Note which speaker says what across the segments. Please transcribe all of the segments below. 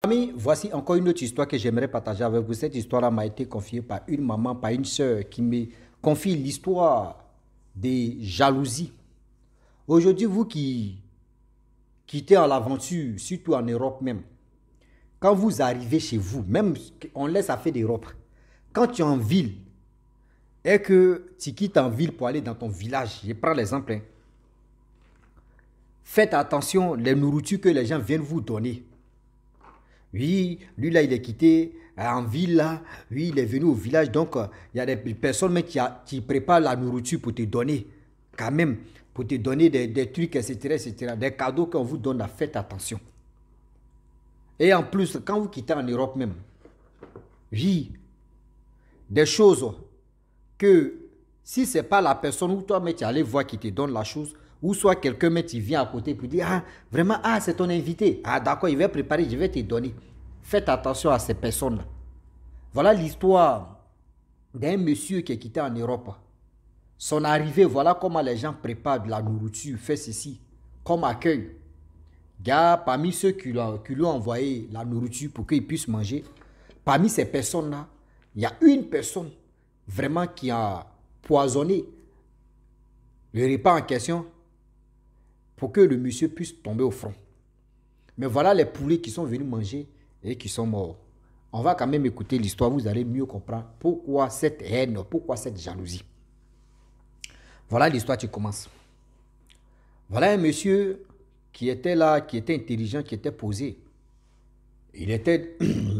Speaker 1: Amis, voici encore une autre histoire que j'aimerais partager avec vous. Cette histoire-là m'a été confiée par une maman, par une sœur qui me confie l'histoire des jalousies. Aujourd'hui, vous qui quittez en l'aventure, surtout en Europe même, quand vous arrivez chez vous, même on laisse affaire d'Europe, quand tu es en ville et que tu quittes en ville pour aller dans ton village, je prends l'exemple, hein, faites attention les nourritures que les gens viennent vous donner. Oui, lui là, il est quitté en ville là. Oui, il est venu au village. Donc, il y a des personnes mais qui préparent la nourriture pour te donner. Quand même, pour te donner des trucs, etc., etc. Des cadeaux qu'on vous donne, là, faites attention. Et en plus, quand vous quittez en Europe même, oui, des choses que si ce n'est pas la personne où toi, mais tu allais voir qui te donne la chose, ou soit quelqu'un, mais tu viens à côté pour dire, ah, vraiment, ah, c'est ton invité. Ah, d'accord, il va préparer, je vais te donner. Faites attention à ces personnes-là. Voilà l'histoire d'un monsieur qui est quitté en Europe. Son arrivée, voilà comment les gens préparent de la nourriture, fait ceci, comme accueil. Gars, parmi ceux qui lui ont envoyé la nourriture pour qu'il puisse manger, parmi ces personnes-là, il y a une personne vraiment qui a poisonné le repas en question pour que le monsieur puisse tomber au front. Mais voilà les poulets qui sont venus manger et qui sont morts. On va quand même écouter l'histoire, vous allez mieux comprendre pourquoi cette haine, pourquoi cette jalousie. Voilà l'histoire qui commence. Voilà un monsieur qui était là, qui était intelligent, qui était posé. Il était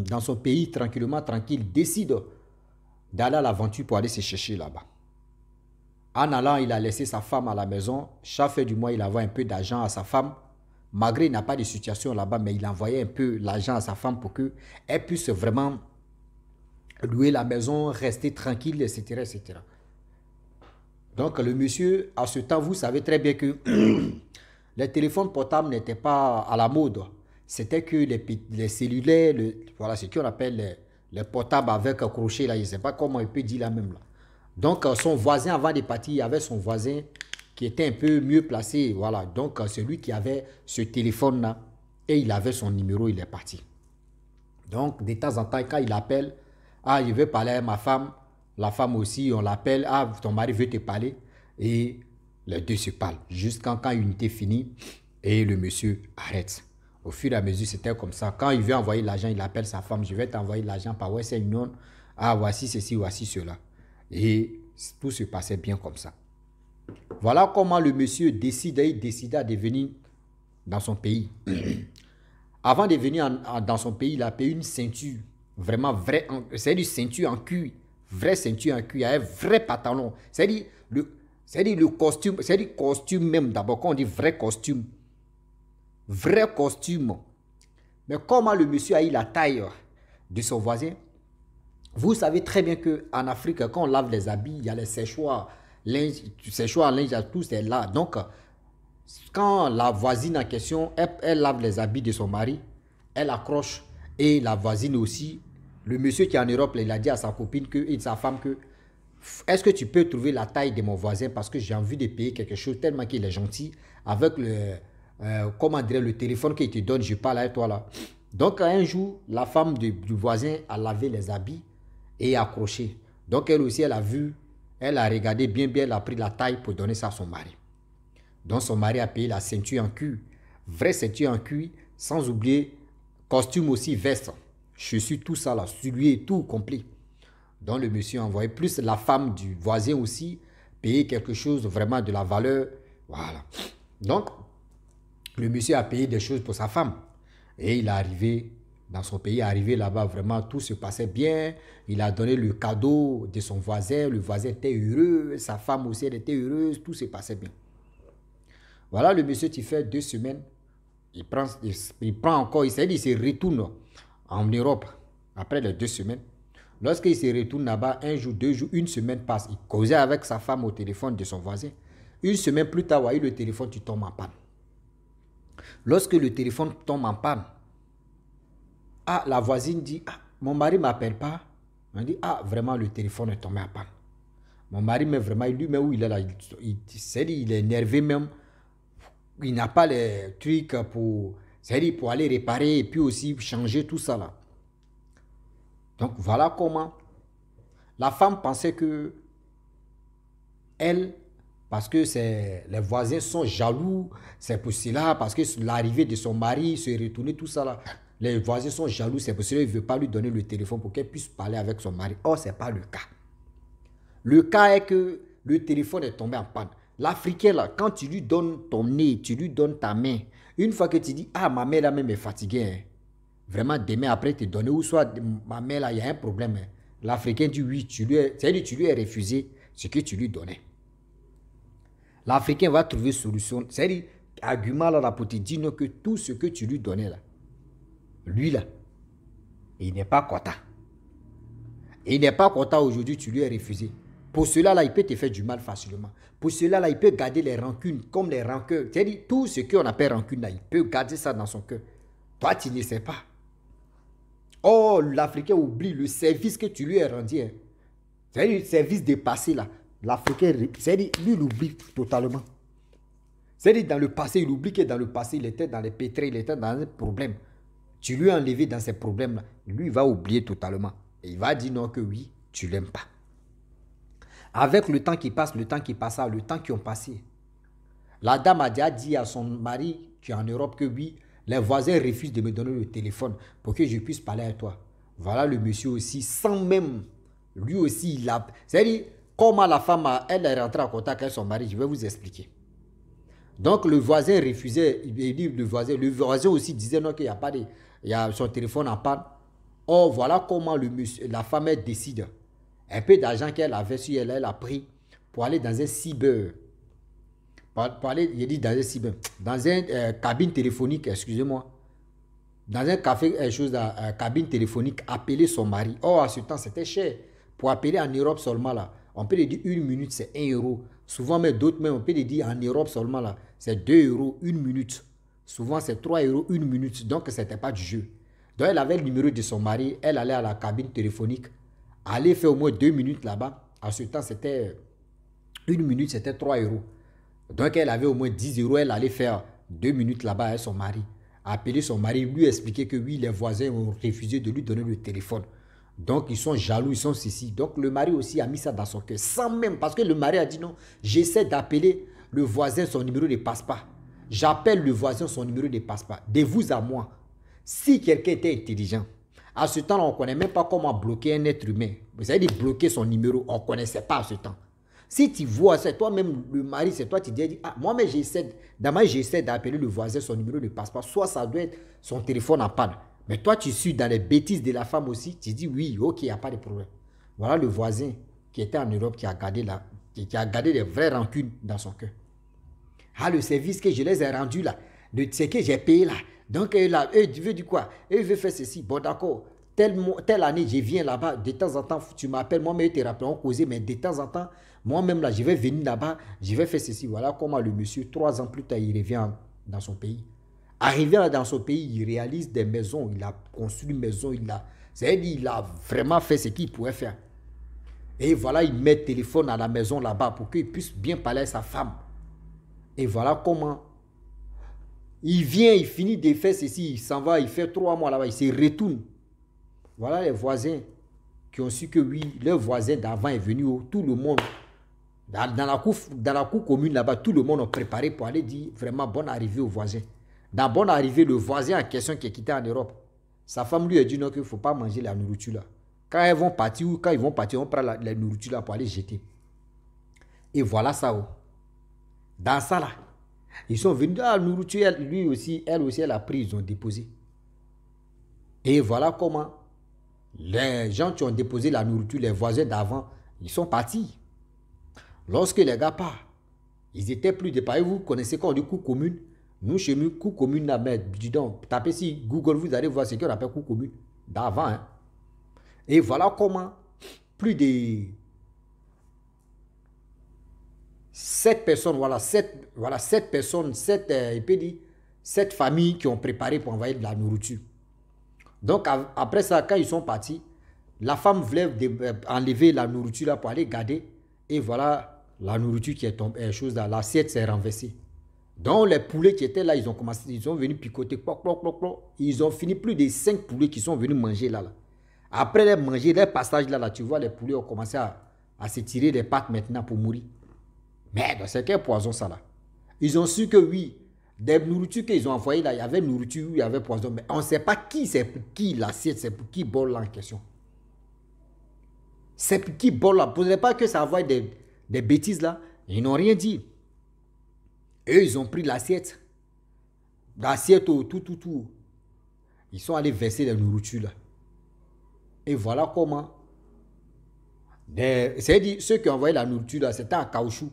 Speaker 1: dans son pays tranquillement, tranquille, il décide d'aller à l'aventure pour aller se chercher là-bas. En allant, il a laissé sa femme à la maison. Chaque fin du mois, il envoie un peu d'argent à sa femme. Malgré il n'a pas de situation là-bas, mais il envoyait un peu l'argent à sa femme pour qu'elle puisse vraiment louer la maison, rester tranquille, etc., etc. Donc le monsieur, à ce temps, vous savez très bien que les téléphones portables n'étaient pas à la mode. C'était que les cellulaires, voilà ce qu'on appelle les portables avec un crochet, là, je ne sais pas comment il peut dire là même. Là. Donc son voisin, avant de partir, il y avait son voisin qui était un peu mieux placé. Voilà, donc celui qui avait ce téléphone-là, et il avait son numéro, il est parti. Donc de temps en temps, quand il appelle, ah, je veux parler à ma femme, la femme aussi, on l'appelle, ah, ton mari veut te parler, et les deux se parlent, jusqu'à quand l'unité finit, et le monsieur arrête. Au fur et à mesure, c'était comme ça. Quand il veut envoyer l'argent, il appelle sa femme, je vais t'envoyer l'argent par Western Union, ah, voici ceci, voici cela. Et tout se passait bien comme ça. Voilà comment le monsieur il décida de venir dans son pays. Avant de venir dans son pays, il a payé une ceinture, vraiment vraie, c'est une ceinture en cuir, vraie ceinture en cuir, un vrai pantalon. C'est-à-dire le costume, c'est-à-dire costume même d'abord, quand on dit vrai costume. Mais comment le monsieur a eu la taille de son voisin? Vous savez très bien qu'en Afrique, quand on lave les habits, il y a les séchoirs, séchoirs, linge, tout c'est là. Donc, quand la voisine en question, elle lave les habits de son mari, elle accroche, et la voisine aussi, le monsieur qui est en Europe, il a dit à sa copine et sa femme que est-ce que tu peux trouver la taille de mon voisin parce que j'ai envie de payer quelque chose tellement qu'il est gentil avec comment dire, le téléphone qu'il te donne, je parle avec toi là. Donc un jour, la femme du voisin a lavé les habits et accroché. Donc elle aussi, elle a vu, elle a regardé bien, elle a pris la taille pour donner ça à son mari. Donc son mari a payé la ceinture en cuir, vraie ceinture en cuir, sans oublier costume aussi, veste, chaussures, tout ça là, souliers, tout complet. Donc le monsieur a envoyé, plus la femme du voisin aussi, payer quelque chose vraiment de la valeur. Voilà. Donc, le monsieur a payé des choses pour sa femme. Et il est arrivé dans son pays, arrivé là-bas, vraiment tout se passait bien. Il a donné le cadeau de son voisin, le voisin était heureux, sa femme aussi elle était heureuse, tout se passait bien. Voilà le monsieur qui fait 2 semaines, il prend encore, il se retourne en Europe après les 2 semaines. Lorsqu'il se retourne là-bas, un jour, 2 jours, une semaine passe. Il causait avec sa femme au téléphone de son voisin. Une semaine plus tard, voyez, le téléphone, tu tombes en panne. Lorsque le téléphone tombe en panne, ah, la voisine dit, ah, mon mari ne m'appelle pas. On dit, ah, vraiment, le téléphone est tombé en panne. Mon mari, mais vraiment, lui, mais où il est là, il est énervé même. Il n'a pas les trucs pour C'est-à-dire pour aller réparer et puis aussi changer tout ça là. Donc voilà comment la femme pensait que elle, parce que les voisins sont jaloux, c'est pour cela, parce que l'arrivée de son mari se retourner, tout ça là. Les voisins sont jaloux, c'est pour cela qu'il ne veut pas lui donner le téléphone pour qu'elle puisse parler avec son mari. Or, ce n'est pas le cas. Le cas est que le téléphone est tombé en panne. L'Africain, là, quand tu lui donnes ton nez, tu lui donnes ta main, une fois que tu dis, ah, ma mère là même est fatiguée, hein. Vraiment, demain après te donner, ou soit ma mère là, il y a un problème. Hein. L'Africain dit oui, c'est-à-dire tu lui as refusé ce que tu lui donnais. L'Africain va trouver solution. C'est-à-dire, argument là, pour te dire non, que tout ce que tu lui donnais là, lui là, il n'est pas content. Il n'est pas content aujourd'hui, tu lui as refusé. Pour cela là, il peut te faire du mal facilement. Pour cela là, il peut garder les rancunes comme les rancœurs. C'est-à-dire, tout ce qu'on appelle rancune là, il peut garder ça dans son cœur. Toi, tu ne sais pas. Oh, l'Africain oublie le service que tu lui as rendu. Hein. C'est-à-dire, le service dépassé là. L'Africain, c'est-à-dire, lui, il oublie totalement. C'est-à-dire, dans le passé, il oublie que dans le passé, il était dans les pétrés, il était dans un problème. Tu lui as enlevé dans ces problèmes-là. Lui, il va oublier totalement. Et il va dire non que oui, tu ne l'aimes pas. Avec le temps qui passe, le temps qui passa, le temps qui ont passé, la dame a déjà dit à son mari qui est en Europe que oui, les voisins refusent de me donner le téléphone pour que je puisse parler à toi. Voilà le monsieur aussi, sans même, lui aussi, il a... C'est-à-dire, comment la femme, elle est rentrée en contact avec son mari, je vais vous expliquer. Donc, le voisin refusait, il dit le voisin aussi disait non, qu'il n'y a pas de... Il y a son téléphone en panne. Or, voilà comment la femme, elle décide. Un peu d'argent qu'elle avait sur elle, elle a pris pour aller dans un cyber. Pour aller, il dit dans un cyber, dans une cabine téléphonique, excusez-moi. Dans un café, cabine téléphonique, appeler son mari. Or, à ce temps, c'était cher. Pour appeler en Europe seulement, là, on peut le dire une minute, c'est 1 euro. Souvent, mais d'autres, même, on peut le dire en Europe seulement, là, c'est 2 euros une minute. Souvent, c'est 3 euros une minute. Donc, ce n'était pas du jeu. Donc, elle avait le numéro de son mari. Elle allait à la cabine téléphonique. Aller faire au moins 2 minutes là-bas. À ce temps, c'était 1 minute, c'était 3 euros. Donc, elle avait au moins 10 euros. Elle allait faire 2 minutes là-bas avec son mari. Appeler son mari, lui expliquer que oui, les voisins ont refusé de lui donner le téléphone. Donc, ils sont jaloux, ils sont ceci. Donc, le mari aussi a mis ça dans son cœur. Sans même, parce que le mari a dit non, j'essaie d'appeler le voisin, son numéro ne passe pas. J'appelle le voisin, son numéro ne passe pas. De vous à moi, si quelqu'un était intelligent, à ce temps-là, on ne connaît même pas comment bloquer un être humain. Vous avez dit bloquer son numéro, on ne connaissait pas à ce temps. Si tu vois, c'est toi-même le mari, c'est toi, tu dis, ah, moi-même j'essaie d'appeler le voisin, son numéro ne passe pas. Soit ça doit être son téléphone en panne. Mais toi, tu suis dans les bêtises de la femme aussi, tu dis oui, ok, il n'y a pas de problème. Voilà le voisin qui était en Europe qui a gardé des vraies rancunes dans son cœur. Ah, le service que je les ai rendu là, ce que j'ai payé là. Donc, là, eux, tu veux dire quoi? Eux, veulent faire ceci. Bon, d'accord. Telle année, je viens là-bas. De temps en temps, tu m'appelles. Moi-même, je te rappelle, on causait. Mais de temps en temps, moi-même, là, je vais venir là-bas. Je vais faire ceci. Voilà comment le monsieur, 3 ans plus tard, il revient dans son pays. Arrivé dans son pays, il réalise des maisons. Il a construit une maison. C'est-à-dire, il a vraiment fait ce qu'il pouvait faire. Et voilà, il met le téléphone à la maison là-bas pour qu'il puisse bien parler à sa femme. Et voilà comment il vient, il finit de faire ceci, il s'en va, il fait 3 mois là-bas, il se retourne. Voilà les voisins qui ont su que oui, leur voisin d'avant est venu, tout le monde, dans la cour commune là-bas, tout le monde a préparé pour aller dire vraiment bonne arrivée au voisin. Dans bonne arrivée, le voisin en question qui est quitté en Europe, sa femme lui a dit non, qu'il ne faut pas manger la nourriture là. Quand elles vont partir ou quand ils vont partir, on prend la nourriture là pour aller jeter. Et voilà ça. Dans ça là, ils sont venus, la nourriture, elle aussi, elle a pris, ils ont déposé. Et voilà comment les gens qui ont déposé la nourriture, les voisins d'avant, ils sont partis. Lorsque les gars partent, ils étaient plus de pareil. Vous connaissez quand on dit cour commune. Nous, chez nous, cour commune, là, mais dis donc, tapez si Google, vous allez voir ce qu'on appelle cour commune d'avant. Hein. Et voilà comment plus de 7 personnes, voilà 7 personnes, 7 familles qui ont préparé pour envoyer de la nourriture. Donc après ça, quand ils sont partis, la femme voulait enlever la nourriture là pour aller garder. Et voilà la nourriture qui est tombée, l'assiette s'est renversée. Donc les poulets qui étaient là, ils ont commencé, ils sont venus picoter, ploc, ploc, ploc, ploc. Ils ont fini plus de 5 poulets qui sont venus manger là. Après les manger, les passages là, tu vois, les poulets ont commencé à se tirer des pattes maintenant pour mourir. Merde, c'est quel poison ça là? Ils ont su que oui, des nourritures qu'ils ont envoyées là, il y avait nourriture, il y avait poison, mais on ne sait pas qui, c'est pour qui l'assiette, c'est pour qui bol là en question. C'est pour qui bol là. Ne posez pas que ça envoie des bêtises là. Ils n'ont rien dit. Eux, ils ont pris l'assiette. L'assiette, tout. Ils sont allés verser la nourriture là. Et voilà comment. C'est-à-dire, ceux qui ont envoyé la nourriture là, c'était en caoutchouc.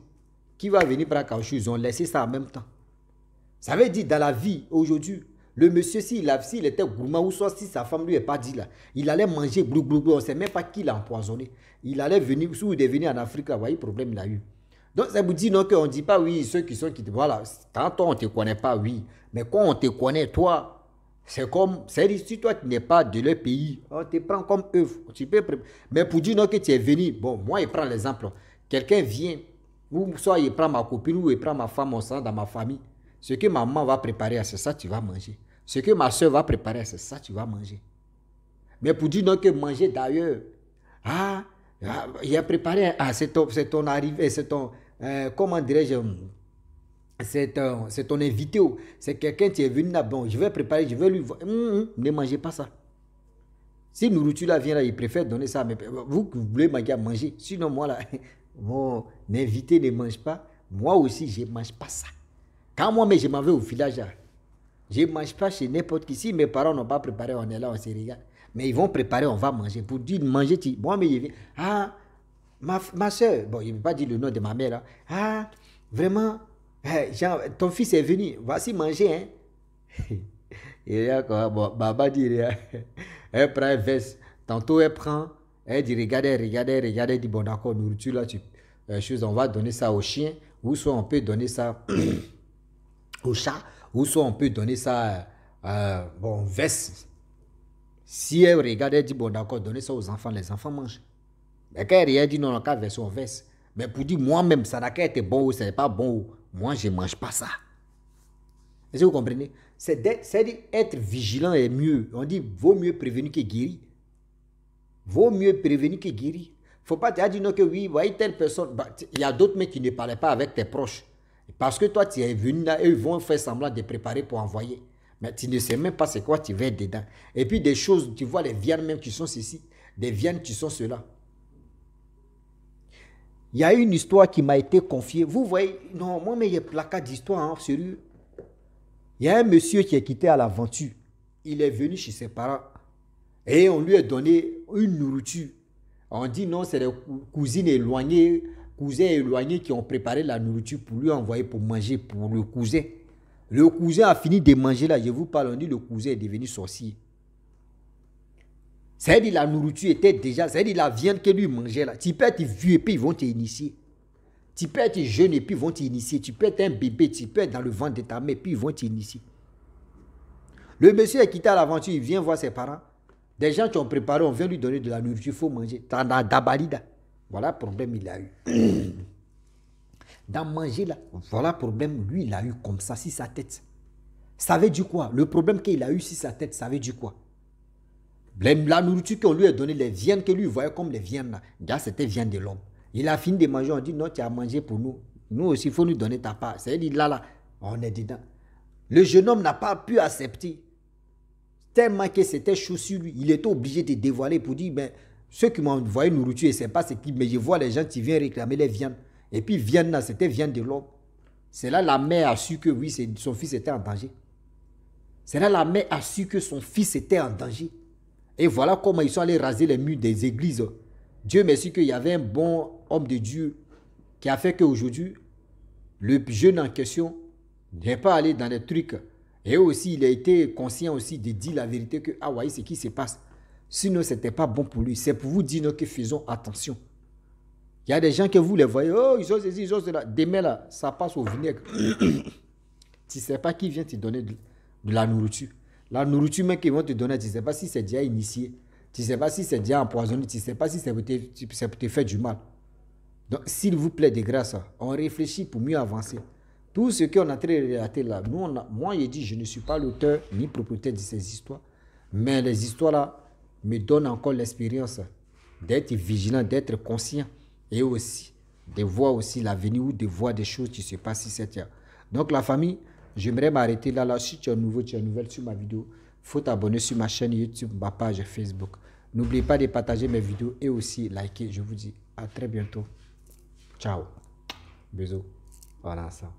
Speaker 1: Qui va venir prendre caoutchouc? Ils ont laissé ça en même temps. Ça veut dire, dans la vie, aujourd'hui, le monsieur, s'il était gourmand, ou soit si sa femme lui est pas dit là, il allait manger blou, on ne sait même pas qui l'a empoisonné. Il allait venir, si il est venu en Afrique, là, vous voyez, problème il a eu. Donc, ça vous dit non qu'on ne dit pas oui, ceux qui sont qui. Voilà, quand toi, on ne te connaît pas, oui. Mais quand on te connaît, toi, c'est comme. C'est-à-dire, si toi, tu n'es pas de leur pays, on te prend comme œuvre. Tu peux, mais pour dire non que tu es venu, bon, moi, je prends l'exemple. Quelqu'un vient, ou soit il prend ma copine, ou il prend ma femme, on sent dans ma famille. Ce que ma maman va préparer, c'est ça, tu vas manger. Ce que ma soeur va préparer, c'est ça, tu vas manger. Mais pour dire non que manger d'ailleurs, il a préparé, c'est ton arrivée, c'est ton, comment dirais-je, c'est ton invité, c'est quelqu'un qui est venu là, bon, je vais préparer, je vais lui voir, ne mangez pas ça. Si nourriture là vient là, il préfère donner ça, mais vous voulez manger, sinon moi là, mon invité ne mange pas, moi aussi je ne mange pas ça. Quand moi, je m'en vais au village, je ne mange pas chez n'importe qui. Si mes parents n'ont pas préparé, on est là, on se regarde. Mais ils vont préparer, on va manger. Pour dire manger, moi, mais je viens. Ah, ma soeur, bon, je ne vais pas dire le nom de ma mère. Là. Ah, vraiment, Jean, ton fils est venu, voici manger. Hein. Et là, quoi, bon, Baba dit, elle prend un veste. Tantôt, elle prend, elle dit, regardez, elle dit, bon, d'accord, nourriture, là, on va donner ça au chien, ou soit on peut donner ça au chat, ou soit on peut donner ça bon, veste. Si elle regarde, elle dit, bon d'accord, donnez ça aux enfants, les enfants mangent. Mais quand elle dit, non, on va verser en veste. Mais pour dire, moi-même, ça n'a qu'à être bon ou ça n'est pas bon, moi, je ne mange pas ça. Est-ce que vous comprenez? C'est être vigilant est mieux. On dit, vaut mieux prévenir que guérir. Vaut mieux prévenir que guérir. Il ne faut pas te dire non que oui, voyez telle personne. Il y a d'autres mecs qui ne parlaient pas avec tes proches. Parce que toi, tu es venu là, eux, ils vont faire semblant de préparer pour envoyer. Mais tu ne sais même pas c'est quoi tu vas dedans. Et puis des choses, tu vois les viandes même qui sont ceci, des viandes qui sont cela. Il y a une histoire qui m'a été confiée. Vous voyez, non, moi, mais il y a placard d'histoire, hein, sérieux. Il y a un monsieur qui est quitté à l'aventure. Il est venu chez ses parents et on lui a donné une nourriture. On dit non, c'est les cousines éloignées, cousins éloignés qui ont préparé la nourriture pour lui envoyer pour manger pour le cousin. Le cousin a fini de manger là, je vous parle, on dit le cousin est devenu sorcier. C'est-à-dire la nourriture était déjà, c'est-à-dire la viande que lui mangeait là. Tu peux être vieux et puis ils vont t'initier. Tu peux être jeune et puis ils vont t'initier. Tu peux être un bébé, tu peux être dans le ventre de ta mère et puis ils vont t'initier. Le monsieur est quitté à l'aventure, il vient voir ses parents. Des gens qui ont préparé, on vient lui donner de la nourriture, il faut manger. Dabalida. Voilà le problème il a eu. Dans manger là, voilà le problème, lui il a eu comme ça, sur sa tête. Ça veut dire quoi? Le problème qu'il a eu sur sa tête, ça veut dire quoi? La nourriture qu'on lui a donnée, les viandes que lui voyait comme les viandes là, là c'était viande de l'homme. Il a fini de manger, on dit non, tu as mangé pour nous. Nous aussi, il faut nous donner ta part. C'est-à-dire là, on est dedans. Le jeune homme n'a pas pu accepter. Tellement que c'était chaud sur lui. Il était obligé de dévoiler pour dire, ben, ceux qui m'ont envoyé nourriture, c'est pas ce qui, mais je vois les gens qui viennent réclamer les viandes. Et puis viande là, c'était viande de l'homme. C'est là la mère a su que oui, son fils était en danger. C'est là la mère a su que son fils était en danger. Et voilà comment ils sont allés raser les murs des églises. Dieu merci qu'il y avait un bon homme de Dieu qui a fait qu'aujourd'hui, le jeune en question n'est pas allé dans des trucs. Et aussi, il a été conscient aussi de dire la vérité que, ah ouais, c'est ce qui se passe. Sinon, ce n'était pas bon pour lui. C'est pour vous dire que faisons attention. Il y a des gens que vous les voyez, oh, ils ont ceci, ils ont cela. Demain, là, ça passe au vinaigre. Tu ne sais pas qui vient te donner de la nourriture. La nourriture même qu'ils vont te donner, tu ne sais pas si c'est déjà initié. Tu ne sais pas si c'est déjà empoisonné. Tu ne sais pas si c'est pour te faire du mal. Donc, s'il vous plaît, de grâce, on réfléchit pour mieux avancer. Tout ce qu'on est en train de relater là, moi, je dis, je ne suis pas l'auteur ni propriétaire de ces histoires. Mais les histoires là me donnent encore l'expérience d'être vigilant, d'être conscient. Et aussi, de voir aussi l'avenir ou de voir des choses qui se passent ici. Donc la famille, j'aimerais m'arrêter là. Si tu es nouveau, tu es nouvelle sur ma vidéo, il faut t'abonner sur ma chaîne YouTube, ma page Facebook. N'oubliez pas de partager mes vidéos et aussi liker. Je vous dis à très bientôt. Ciao. Bisous. Voilà ça.